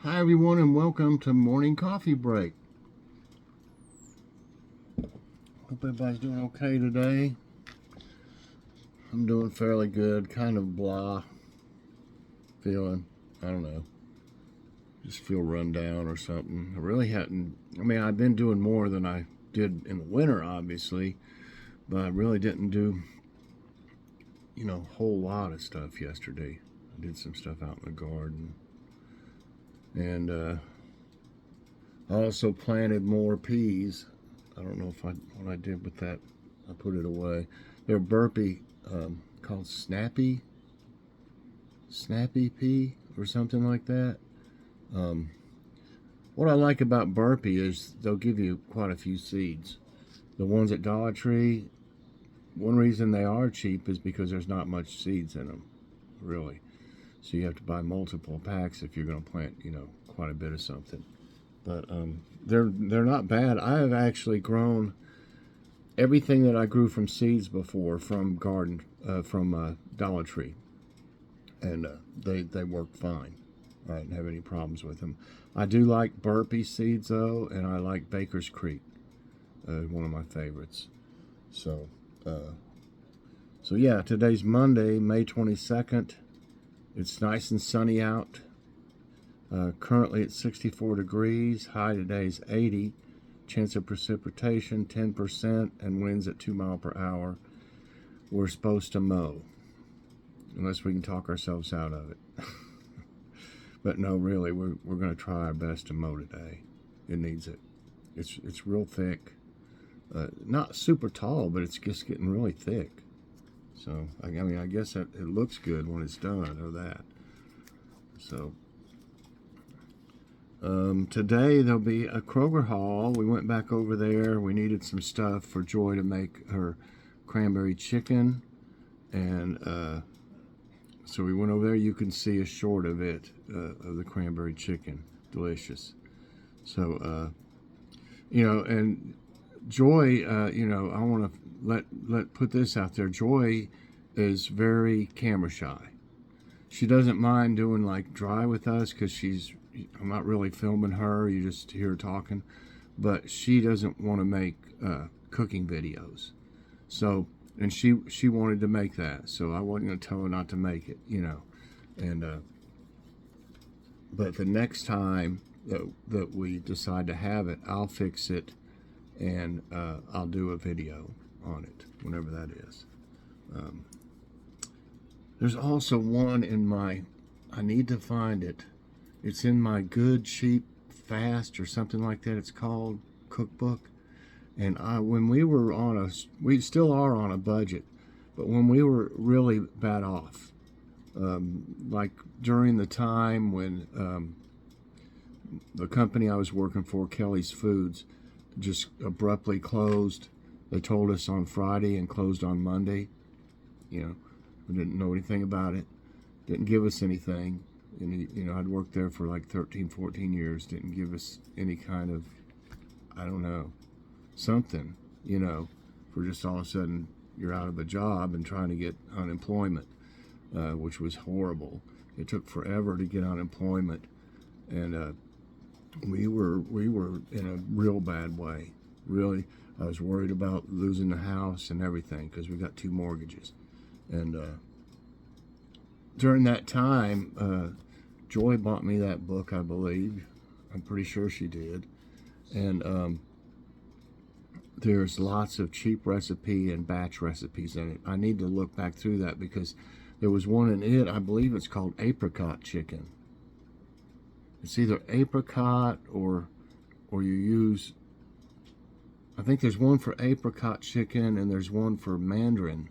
Hi everyone and welcome to Morning Coffee Break. Hope everybody's doing okay today. I'm doing fairly good, kind of blah feeling. I don't know. Just feel run down or something. I've been doing more than I did in the winter, obviously, but I really didn't do, a whole lot of stuff yesterday. I did some stuff out in the garden. And I also planted more peas. I don't know what I did with that. I put it away. They're burpee, called Snappy pea or something like that. What I like about burpee is they'll give you quite a few seeds. The ones at Dollar Tree, one reason they are cheap is because there's not much seeds in them, really. So you have to buy multiple packs if you're going to plant, quite a bit of something. But they're not bad. I have actually grown everything that I grew from seeds before from Dollar Tree, and they work fine. I didn't have any problems with them. I do like burpee seeds though, and I like Baker's Creek, one of my favorites. So yeah, today's Monday, May 22nd. It's nice and sunny out. Currently it's 64 degrees. High today is 80. Chance of precipitation 10%, and winds at 2 miles per hour. We're supposed to mow, unless we can talk ourselves out of it. But no, really, we're going to try our best to mow today. It needs it. It's real thick. Not super tall, but it's just getting really thick. So I guess it looks good when it's done. I know that. So today there'll be a Kroger haul. We went back over there. We needed some stuff for Joy to make her cranberry chicken, and so we went over there. You can see a short of it, of the cranberry chicken. Delicious. So and Joy, I want to put this out there. Joy is very camera shy. She doesn't mind doing like dry with us because I'm not really filming her. You just hear her talking, but she doesn't want to make cooking videos. So, and she wanted to make that, so I wasn't going to tell her not to make it, And but the next time that we decide to have it, I'll fix it, and I'll do a video on it whenever that is. There's also one in I need to find it. It's in my Good, Cheap, Fast or something like that it's called, cookbook. And when we still are on a budget, but when we were really bad off, like during the time when the company I was working for, Kelly's Foods, just abruptly closed. They told us on Friday and closed on Monday. We didn't know anything about it. Didn't give us anything. And, I'd worked there for like 13, 14 years. Didn't give us any kind of, I don't know, something, for just all of a sudden you're out of a job and trying to get unemployment, which was horrible. It took forever to get unemployment. And we were in a real bad way. Really, I was worried about losing the house and everything because we got 2 mortgages. And during that time, Joy bought me that book, I believe. I'm pretty sure she did. And there's lots of cheap recipe and batch recipes in it. I need to look back through that because there was one in it, I believe it's called apricot chicken. It's either apricot or you use, I think there's one for apricot chicken and there's one for mandarin.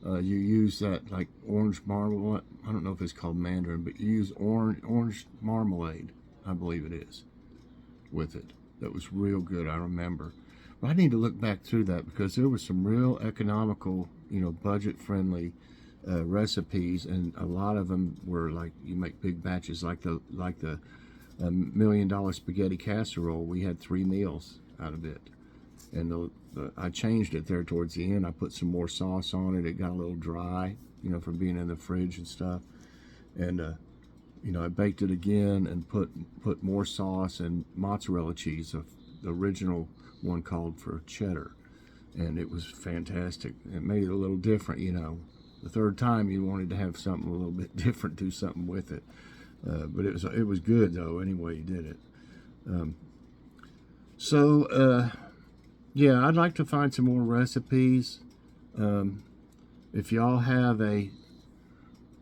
You use that like orange marmalade. I don't know if it's called mandarin, but you use orange marmalade, I believe it is, with it. That was real good, I remember. But I need to look back through that because there was some real economical, budget-friendly recipes, and a lot of them were like you make big batches, like the $1 million spaghetti casserole. We had 3 meals out of it, and I changed it there towards the end. I put some more sauce on it. It got a little dry, from being in the fridge and stuff. And I baked it again and put more sauce and mozzarella cheese. The original one called for cheddar, and it was fantastic. It made it a little different. The third time you wanted to have something a little bit different, do something with it. But it was good though. Anyway, you did it. Yeah, I'd like to find some more recipes. If y'all have a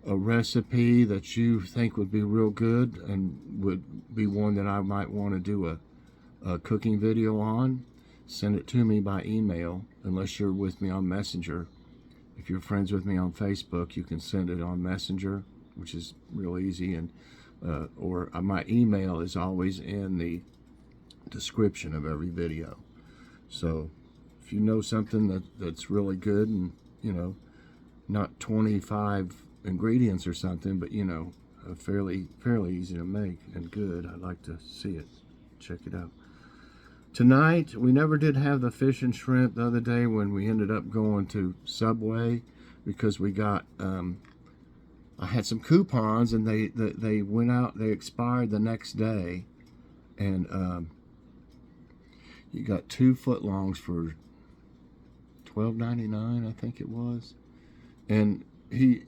recipe that you think would be real good and would be one that I might want to do a cooking video on, send it to me by email, unless you're with me on Messenger. If you're friends with me on Facebook, you can send it on Messenger, which is real easy, and or my email is always in the description of every video. So if you know something that's really good and not 25 ingredients or something, but fairly easy to make and good, I'd like to see it. Check it out. Tonight, we never did have the fish and shrimp the other day when we ended up going to Subway, because we got I had some coupons, and they went out, they expired the next day, and you got 2 footlongs for $12.99, I think it was. And the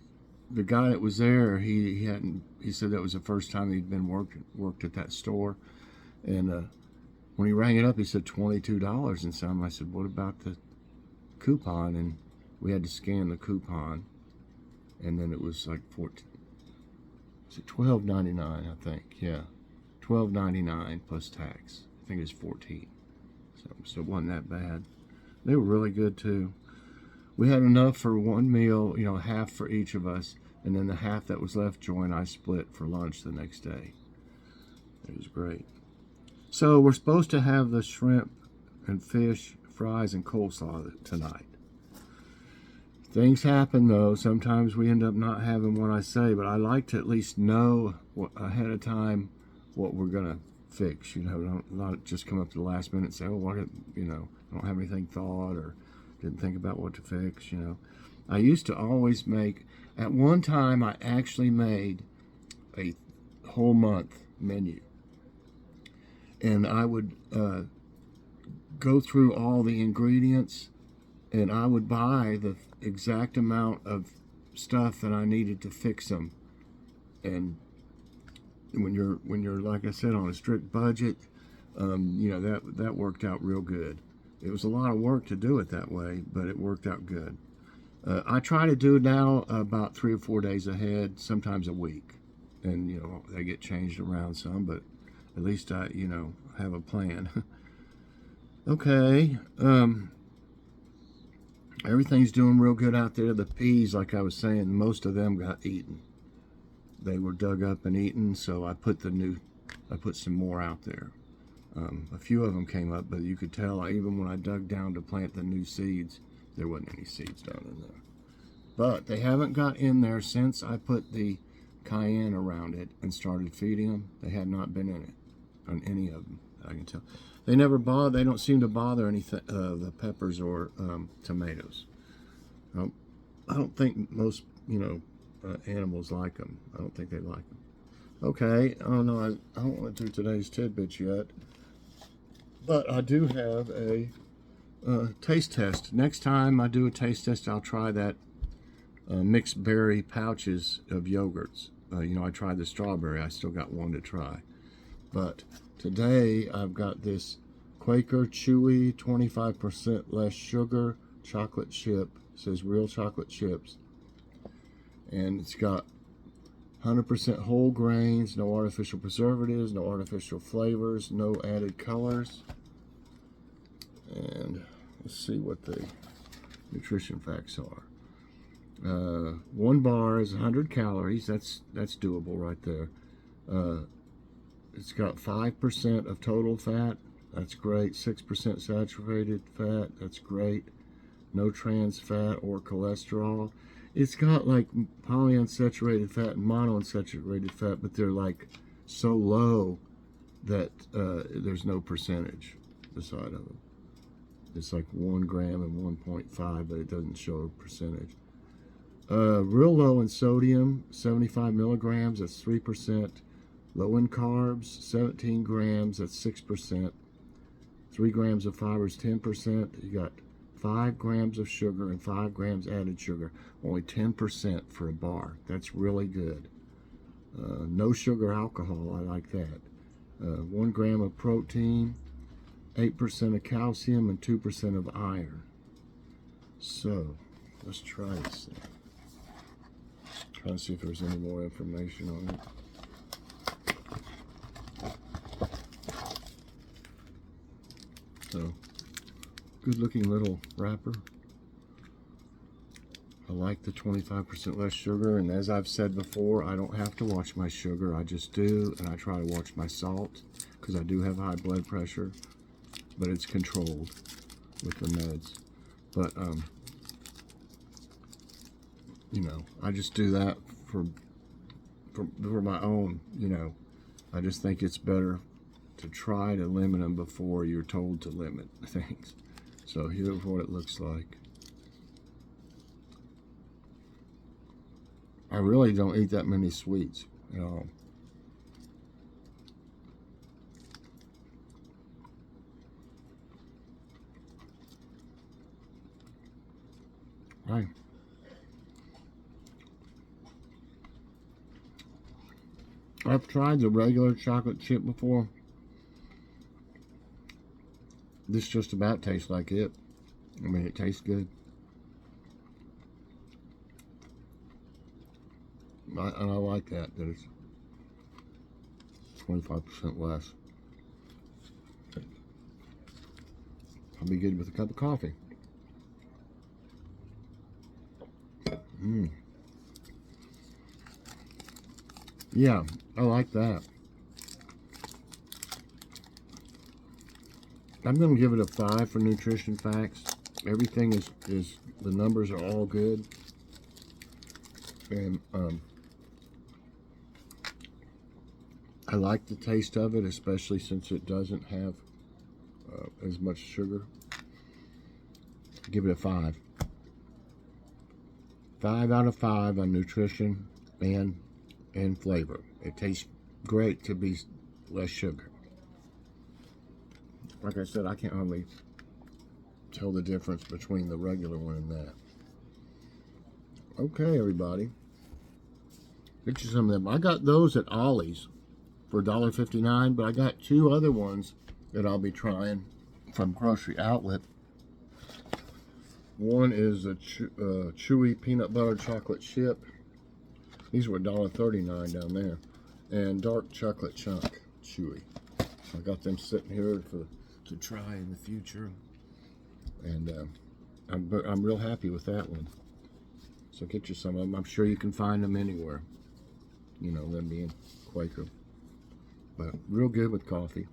guy that was there, he said that was the first time he'd been worked at that store, and when he rang it up, he said $22 and some. I said, what about the coupon? And we had to scan the coupon, and then it was like $12.99, I think. Yeah, $12.99 plus tax. I think it was $14. So it wasn't that bad. They were really good too. We had enough for one meal, half for each of us, and then the half that was left, Joy and I split for lunch the next day. It was great. So we're supposed to have the shrimp and fish, fries, and coleslaw tonight. Things happen though. Sometimes we end up not having what I say, but I like to at least know ahead of time what we're gonna fix. Not just come up to the last minute and say, oh, I don't have anything thought, or didn't think about what to fix. I used to always make. At one time, I actually made a whole month menu. And I would go through all the ingredients, and I would buy the exact amount of stuff that I needed to fix them. And when you're like I said, on a strict budget, that worked out real good. It was a lot of work to do it that way, but it worked out good. I try to do it now about 3 or 4 days ahead, sometimes a week, and they get changed around some, but at least I, have a plan. Okay. Everything's doing real good out there. The peas, like I was saying, most of them got eaten. They were dug up and eaten, so I put some more out there. A few of them came up, but you could tell, even when I dug down to plant the new seeds, there wasn't any seeds down in there. But they haven't got in there since I put the cayenne around it and started feeding them. They have not been in it, on any of them, I can tell. They never bother. They don't seem to bother anything, the peppers or tomatoes. I don't think most animals like them. I don't think they like them. Okay. Oh no, I don't want to do today's tidbits yet, but I do have a taste test. Next time I do a taste test, I'll try that mixed berry pouches of yogurts. I tried the strawberry. I still got one to try. But today I've got this Quaker chewy 25% less sugar chocolate chip. It says real chocolate chips. And it's got 100% whole grains, no artificial preservatives, no artificial flavors, no added colors. And let's see what the nutrition facts are. 1 bar is 100 calories. That's doable right there. It's got 5% of total fat. That's great. 6% saturated fat. That's great. No trans fat or cholesterol. It's got like polyunsaturated fat and monounsaturated fat, but they're like so low that there's no percentage beside of them. It's like 1 gram and 1.5, but it doesn't show a percentage. Real low in sodium, 75 milligrams, that's 3%. Low in carbs, 17 grams, that's 6%. 3 grams of fiber is 10%. You got 5 grams of sugar and 5 grams added sugar. Only 10% for a bar. That's really good. No sugar alcohol, I like that. 1 gram of protein, 8% of calcium, and 2% of iron. So, let's try this thing. Try to see if there's any more information on it. So, good looking little wrapper. I like the 25% less sugar, and as I've said before, I don't have to watch my sugar. I just do, and I try to watch my salt because I do have high blood pressure, but it's controlled with the meds. But you know, I just do that for my own, you know. I just think it's better to try to limit them before you're told to limit things. So here's what it looks like. I really don't eat that many sweets at all. Right. I've tried the regular chocolate chip before. This just about tastes like it. I mean, it tastes good. And I like that it's 25% less. I'll be good with a cup of coffee. Yeah, I like that. I'm going to give it a 5 for nutrition facts. Everything is the numbers are all good. And I like the taste of it, especially since it doesn't have as much sugar. Give it a 5. 5 out of 5 on nutrition and flavor. It tastes great to be less sugar. Like I said, I can't hardly tell the difference between the regular one and that. Okay, everybody. Get you some of them. I got those at Ollie's for $1.59, but I got 2 other ones that I'll be trying from Grocery Outlet. One is a chewy peanut butter chocolate chip. These were $1.39 down there. And dark chocolate chunk chewy. I got them sitting here to try in the future. And I'm real happy with that one. So get you some of them. I'm sure you can find them anywhere. You know, them being Quaker. But real good with coffee.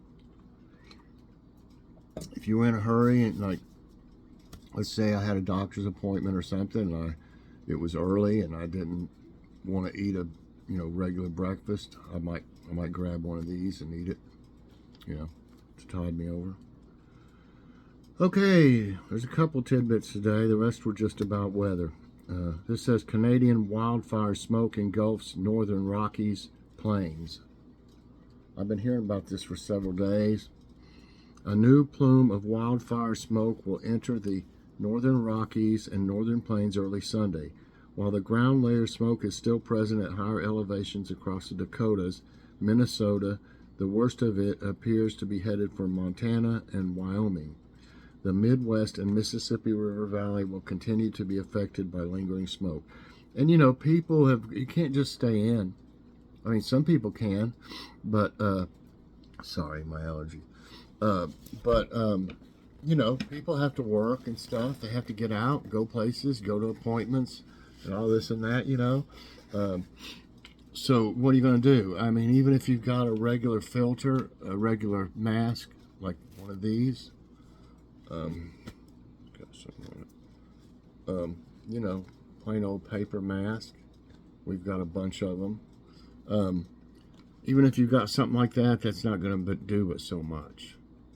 If you're in a hurry and like, let's say I had a doctor's appointment or something, and it was early and I didn't want to eat a regular breakfast, I might grab one of these and eat it, to tide me over. Okay, there's a couple tidbits today. The rest were just about weather. This says Canadian wildfire smoke engulfs northern Rockies plains. I've been hearing about this for several days. A new plume of wildfire smoke will enter the northern Rockies and northern plains early Sunday. While the ground layer smoke is still present at higher elevations across the Dakotas, Minnesota, the worst of it appears to be headed for Montana and Wyoming. The Midwest and Mississippi River Valley will continue to be affected by lingering smoke. And you can't just stay in. I mean, some people can, but, sorry, my allergy. People have to work and stuff. They have to get out, go places, go to appointments, and all this and that, So what are you going to do? I mean, even if you've got a regular filter, a regular mask, like one of these, got something on it. Plain old paper mask. We've got a bunch of them. Even if you've got something like that, that's not going to do it so much,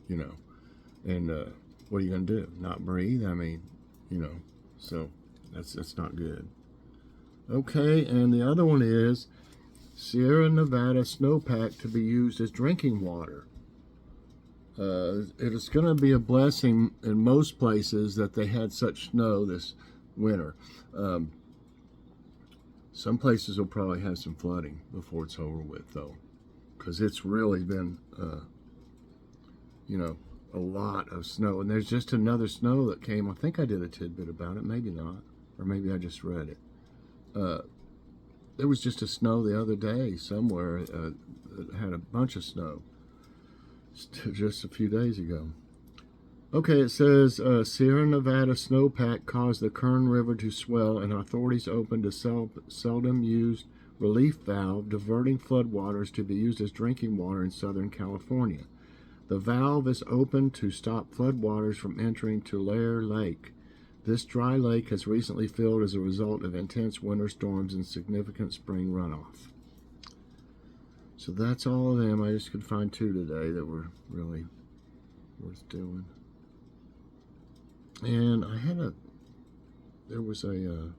And what are you going to do? Not breathe? I mean, so that's not good. Okay, and the other one is Sierra Nevada snowpack to be used as drinking water. It is going to be a blessing in most places that they had such snow this winter. Um, some places will probably have some flooding before it's over with, though, because it's really been, you know, a lot of snow. And there's just another snow that came. I think I did a tidbit about it, maybe not, or maybe I just read it. There was just a snow the other day somewhere that had a bunch of snow just a few days ago. Okay, it says Sierra Nevada snowpack caused the Kern River to swell, and authorities opened a seldom used relief valve diverting floodwaters to be used as drinking water in Southern California. The valve is opened to stop floodwaters from entering Tulare Lake. This dry lake has recently filled as a result of intense winter storms and significant spring runoff. So that's all of them. I just could find two today that were really worth doing. And I had there was a,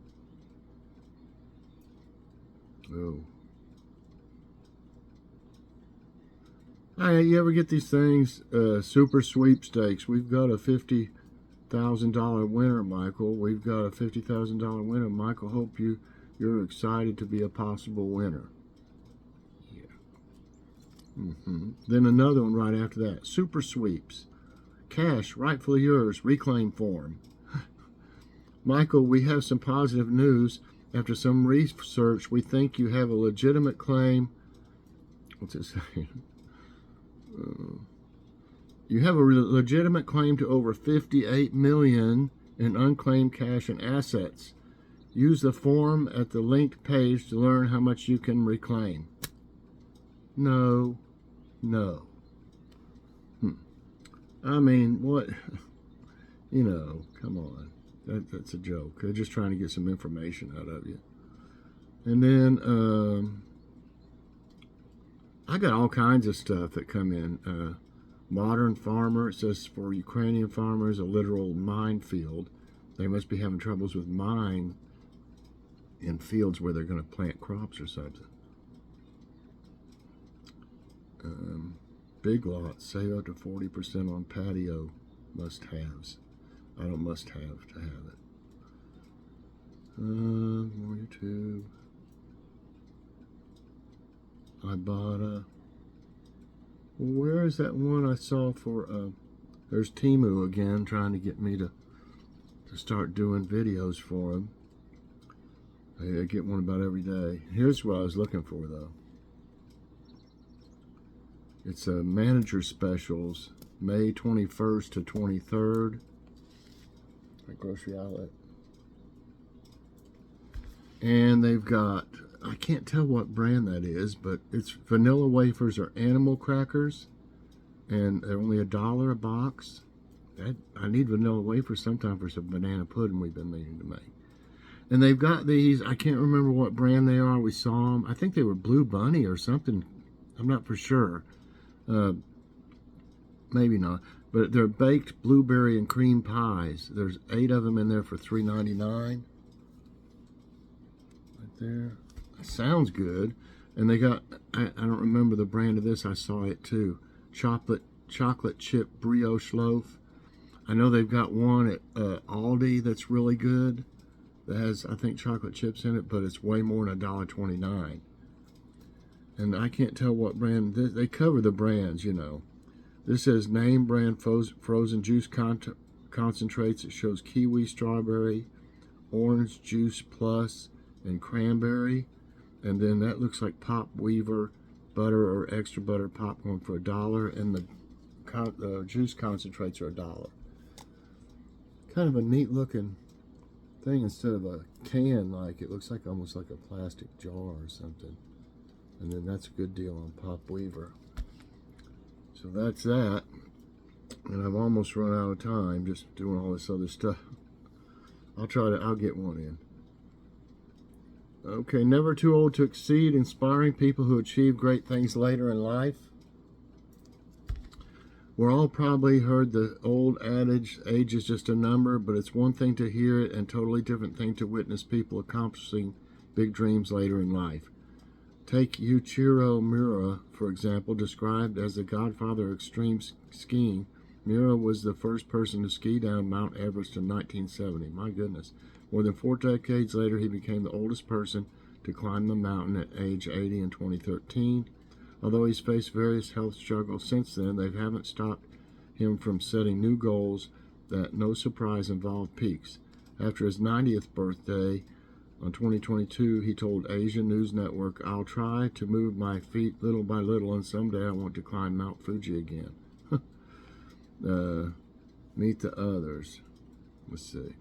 Hey, you ever get these things, super sweepstakes? We've got a $50,000 winner, Michael. We've got a $50,000 winner. Michael, hope you're excited to be a possible winner. Then another one right after that. Super sweeps. Cash, rightfully yours, reclaim form. Michael, we have some positive news. After some research, we think you have a legitimate claim. What's it saying? You have a legitimate claim to over $58 million in unclaimed cash and assets. Use the form at the linked page to learn how much you can reclaim. No. I mean, what? Come on. That's a joke. They're just trying to get some information out of you. And then I got all kinds of stuff that come in. Modern farmer, it says for Ukrainian farmers, a literal minefield. They must be having troubles with mine in fields where they're going to plant crops or something. Big lots, save up to 40% on patio must-haves. I don't must-have to have it. More YouTube. Ibotta. Well, where is that one I saw for, there's Timu again, trying to get me to start doing videos for him. I get one about every day. Here's what I was looking for, though. It's a manager specials, May 21st to 23rd at Grocery Outlet. And they've got, I can't tell what brand that is, but it's vanilla wafers or animal crackers, and they're only $1 a box. I need vanilla wafers sometime for some banana pudding we've been meaning to make. And they've got these, I can't remember what brand they are. We saw them. I think they were Blue Bunny or something. I'm not for sure. Maybe not. But they're baked blueberry and cream pies. There's 8 of them in there for $3.99. Right there. Sounds good. And they got, I don't remember the brand of this. I saw it too. Chocolate chip brioche loaf. I know they've got one at Aldi that's really good. That has, I think, chocolate chips in it, but it's way more than $1.29. And I can't tell what brand. They cover the brands, This says name brand frozen juice concentrates. It shows kiwi, strawberry, orange juice plus, and cranberry. And then that looks like Pop Weaver butter or extra butter popcorn for $1, and the juice concentrates are $1. Kind of a neat looking thing instead of a can. Like it looks like almost like a plastic jar or something. And then that's a good deal on Pop Weaver. So that's that. And I've almost run out of time just doing all this other stuff. I'll get one in. Okay, never too old to exceed, inspiring people who achieve great things later in life. We're all probably heard the old adage, age is just a number, but it's one thing to hear it and totally different thing to witness people accomplishing big dreams later in life. Take Yuichiro Miura, for example, described as the godfather of extreme skiing. Miura was the first person to ski down Mount Everest in 1970. My goodness. More than 4 decades later, he became the oldest person to climb the mountain at age 80 in 2013. Although he's faced various health struggles since then, they haven't stopped him from setting new goals that, no surprise, involve peaks. After his 90th birthday, on 2022, he told Asia News Network, "I'll try to move my feet little by little, and someday I want to climb Mount Fuji again." Meet the others. Let's see.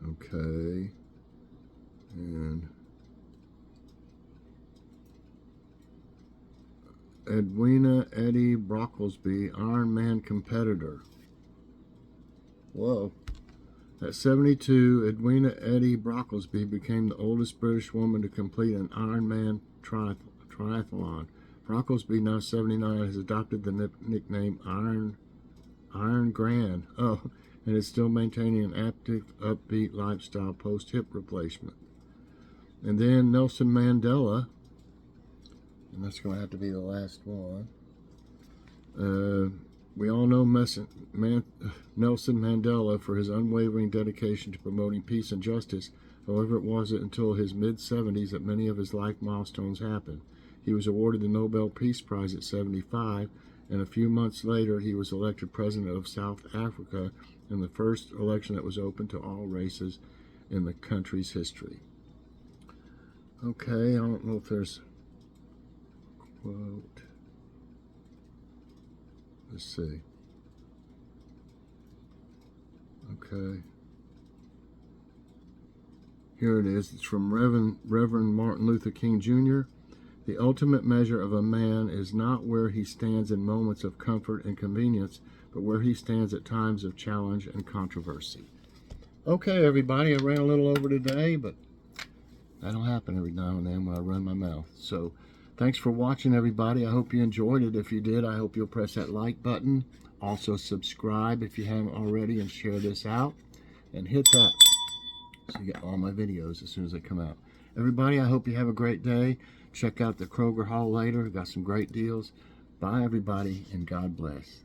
Okay. And Edwina Eddie Brocklesby, Ironman competitor. Whoa. At 72, Edwina Eddie Brocklesby became the oldest British woman to complete an Ironman triathlon. Brocklesby, now 79, has adopted the nickname Iron Grand. Oh, and is still maintaining an active, upbeat lifestyle post-hip replacement. And then Nelson Mandela, and that's going to have to be the last one. We all know Nelson Mandela for his unwavering dedication to promoting peace and justice. However, it wasn't until his mid-70s that many of his life milestones happened. He was awarded the Nobel Peace Prize at 75, and a few months later he was elected president of South Africa in the first election that was open to all races in the country's history. Okay, I don't know if there's a quote. Let's see. Okay. Here it is. It's from Reverend Martin Luther King Jr. The ultimate measure of a man is not where he stands in moments of comfort and convenience, but where he stands at times of challenge and controversy. Okay, everybody, I ran a little over today, but that'll happen every now and then when I run my mouth. So, thanks for watching, everybody. I hope you enjoyed it. If you did, I hope you'll press that like button. Also, subscribe if you haven't already, and share this out. And hit that so you get all my videos as soon as they come out. Everybody, I hope you have a great day. Check out the Kroger haul later. Got some great deals. Bye, everybody, and God bless.